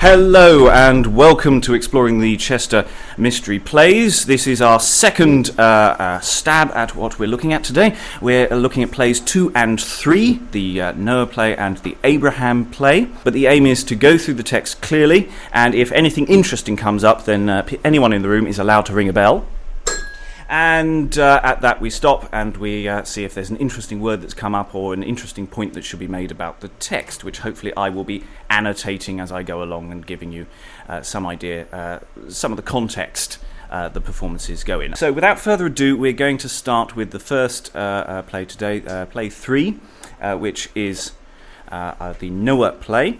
Hello and welcome to Exploring the Chester Mystery Plays. This is our second stab at what we're looking at today. We're looking at plays 2 and 3, the Noah play and the Abraham play. But the aim is to go through the text clearly, and if anything interesting comes up, then anyone in the room is allowed to ring a bell. And at that we stop and we see if there's an interesting word that's come up or an interesting point that should be made about the text, which hopefully I will be annotating as I go along and giving you some idea, some of the context the performances go in. So without further ado, we're going to start with the first play today, play 3, which is the Noah play.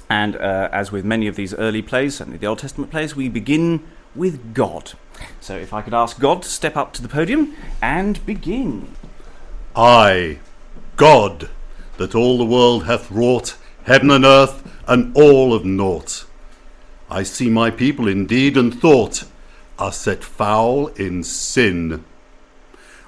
And as with many of these early plays, certainly the Old Testament plays, we begin with God. So if I could ask God to step up to the podium and begin. I, God, that all the world hath wrought, heaven and earth, and all of naught. I see my people in deed and thought are set foul in sin.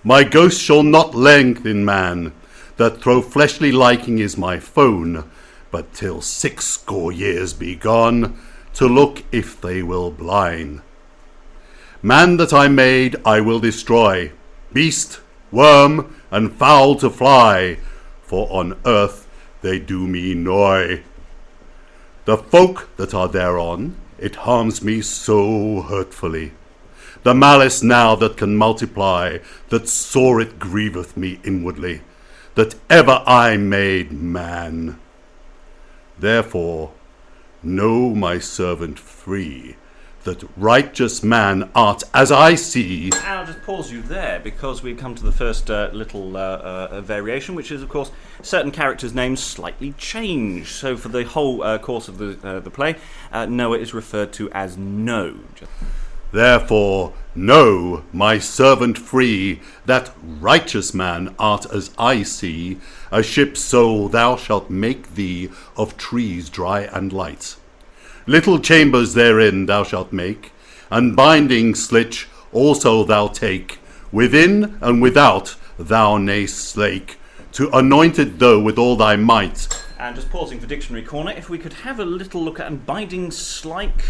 My ghost shall not lengthen man, that through fleshly liking is my phone, but till 60 years be gone, to look if they will blind. Man that I made I will destroy, beast, worm, and fowl to fly, for on earth they do me noy. The folk that are thereon, it harms me so hurtfully. The malice now that can multiply, that sore it grieveth me inwardly, that ever I made man. Therefore, know my servant free, that righteous man art as I see. I'll just pause you there because we've come to the first little variation, which is, of course, certain characters' names slightly change. So for the whole course of the play, Noah is referred to as No. Therefore, know my servant free, that righteous man art as I see. A ship so thou shalt make thee of trees dry and light. Little chambers therein thou shalt make, and binding slitch also thou take. Within and without thou mayst slake, to anoint it though with all thy might. And just pausing for Dictionary Corner, if we could have a little look at binding slitch,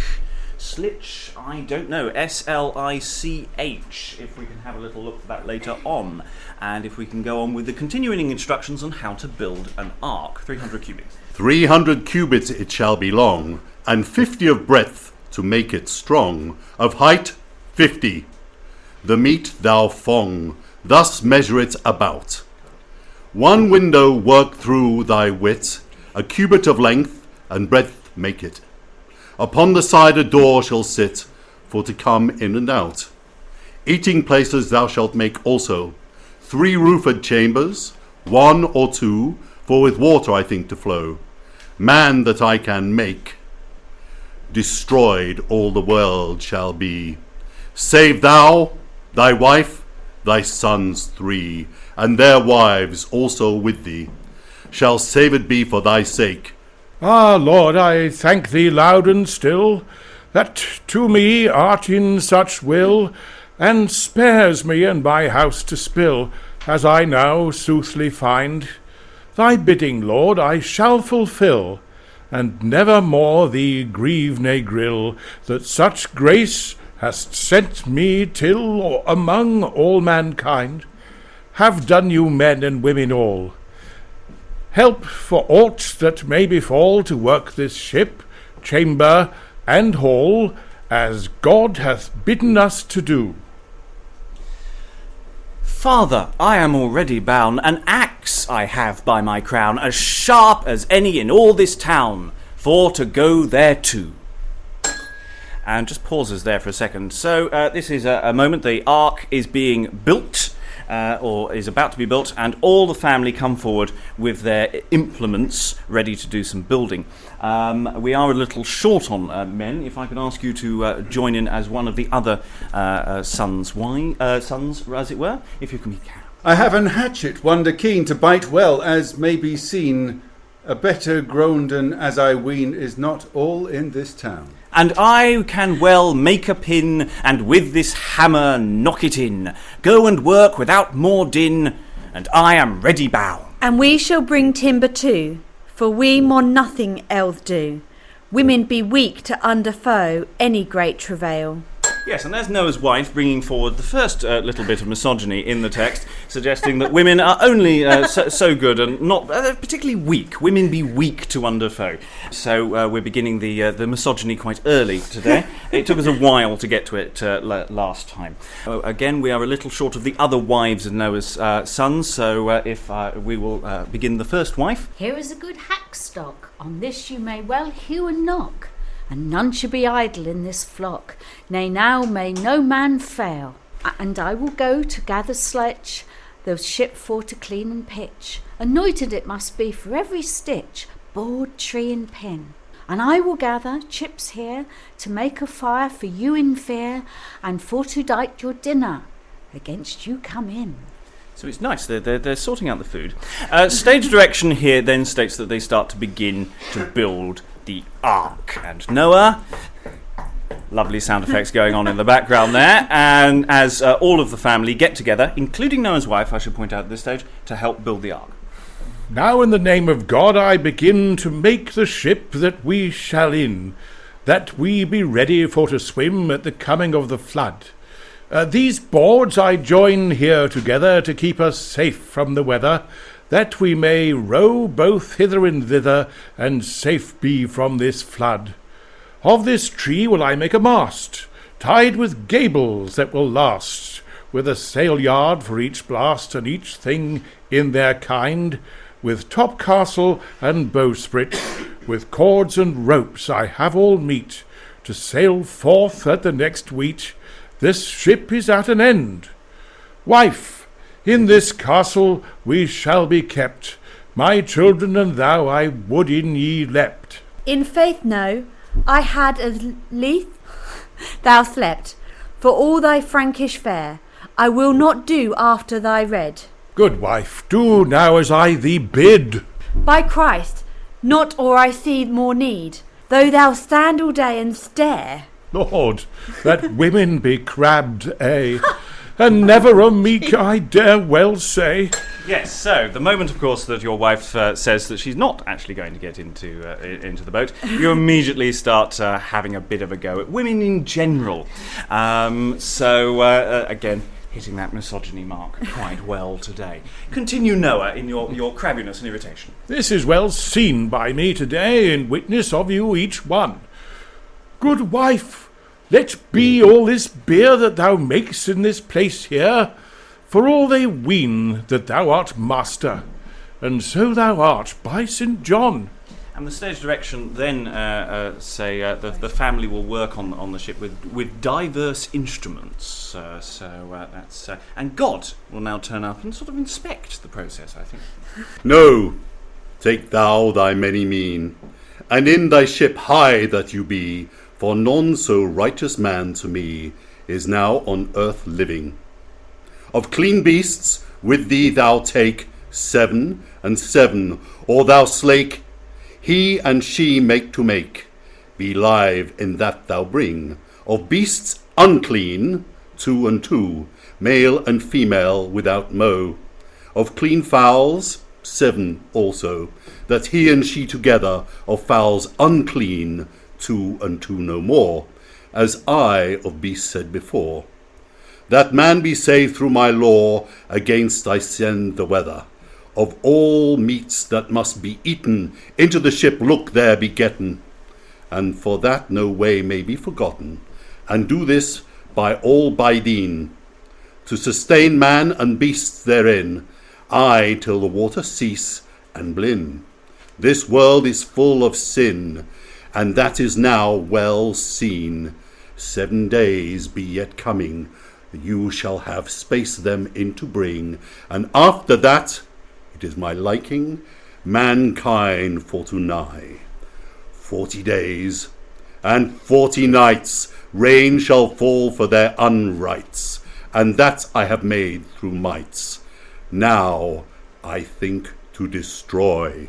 I don't know, S-L-I-C-H, if we can have a little look for that later on. And if we can go on with the continuing instructions on how to build an ark. 300 cubits. 300 cubits it shall be long, and 50 of breadth to make it strong, of height 50. The meat thou fong, thus measure it about. One window work through thy width, a cubit of length, and breadth make it. Upon the side a door shall sit, for to come in and out. Eating places thou shalt make also, 3 roofed chambers, 1 or 2, for with water I think to flow. Man that I can make, destroyed all the world shall be, save thou, thy wife, thy sons 3, and their wives also with thee, shall saved be for thy sake. Ah, Lord, I thank thee loud and still, that to me art in such will, and spares me and my house to spill, as I now soothly find. Thy bidding, Lord, I shall fulfill, and never more thee grieve ne grill, that such grace hast sent me till, or among all mankind, have done you men and women all. Help for aught that may befall to work this ship, chamber, and hall, as God hath bidden us to do. Father, I am already bound, an axe I have by my crown, as sharp as any in all this town, for to go thereto. And just pauses there for a second. So this is a moment the ark is being built, or is about to be built, and all the family come forward with their implements ready to do some building. We are a little short on men. If I could ask you to join in as one of the other sons, as it were, if you can be. I have an hatchet, wonder keen to bite well, as may be seen. A better grown than, as I ween, is not all in this town. And I can well make a pin, and with this hammer knock it in. Go and work without more din, and I am ready bound. And we shall bring timber too, for we maun nothing else do. Women be weak to underfoe any great travail. Yes, and there's Noah's wife bringing forward the first little bit of misogyny in the text, suggesting that women are only so good and not particularly weak. Women be weak to underfoe. So we're beginning the misogyny quite early today. It took us a while to get to it last time. Again, we are a little short of the other wives of Noah's sons, so if we will begin the first wife. Here is a good hackstock, on this you may well hew and knock, and none should be idle in this flock, nay now may no man fail. And I will go to gather sledge, the ship for to clean and pitch, anointed it must be for every stitch, board, tree and pin. And I will gather chips here, to make a fire for you in fear, and for to dight your dinner, against you come in. So it's nice, they're sorting out the food. Stage direction here then states that they start to begin to build the ark. And Noah, lovely sound effects going on in the background there, and as all of the family get together, including Noah's wife, I should point out at this stage, to help build the ark. Now in the name of God I begin to make the ship that we shall in, that we be ready for to swim at the coming of the flood. These boards I join here together to keep us safe from the weather, that we may row both hither and thither, and safe be from this flood. Of this tree will I make a mast, tied with gables that will last, with a sail yard for each blast, and each thing in their kind, with topcastle and bowsprit, with cords and ropes I have all meet, to sail forth at the next weet. This ship is at an end. Wife, in this castle we shall be kept. My children and thou I would in ye leapt. In faith, no, I had as lief thou slept. For all thy Frankish fare, I will not do after thy rede. Good wife, do now as I thee bid. By Christ, not or I see more need, though thou stand all day and stare. Lord, that women be crabbed, and never a meek I dare well say. Yes, so the moment, of course, that your wife says that she's not actually going to get into the boat, you immediately start having a bit of a go at women in general. Again, hitting that misogyny mark quite well today. Continue, Noah, in your crabbiness and irritation. This is well seen by me today, in witness of you each one. Good wife, let be all this beer that thou makest in this place here, for all they ween that thou art master, and so thou art, by St. John. And the stage direction then say the family will work on the ship with diverse instruments. That's and God will now turn up and sort of inspect the process, I think. No, take thou thy many mean, and in thy ship high that you be, for none so righteous man to me is now on earth living. Of clean beasts with thee thou take 7 and 7, or thou slake, he and she make to make, be live in that thou bring. Of beasts unclean, 2 and 2, male and female without moe. Of clean fowls, 7 also, that he and she together. Of fowls unclean, 2 and 2 no more, as I of beasts said before. That man be saved through my law, against I send the weather. Of all meats that must be eaten, into the ship look there be getten, and for that no way may be forgotten, and do this by all bideen, to sustain man and beasts therein, aye till the water cease and blin. This world is full of sin, and that is now well seen. 7 days be yet coming, you shall have space them in to bring, and after that it is my liking mankind for to nigh. 40 days and 40 nights rain shall fall for their unrights, and that I have made through mights. Now I think to destroy.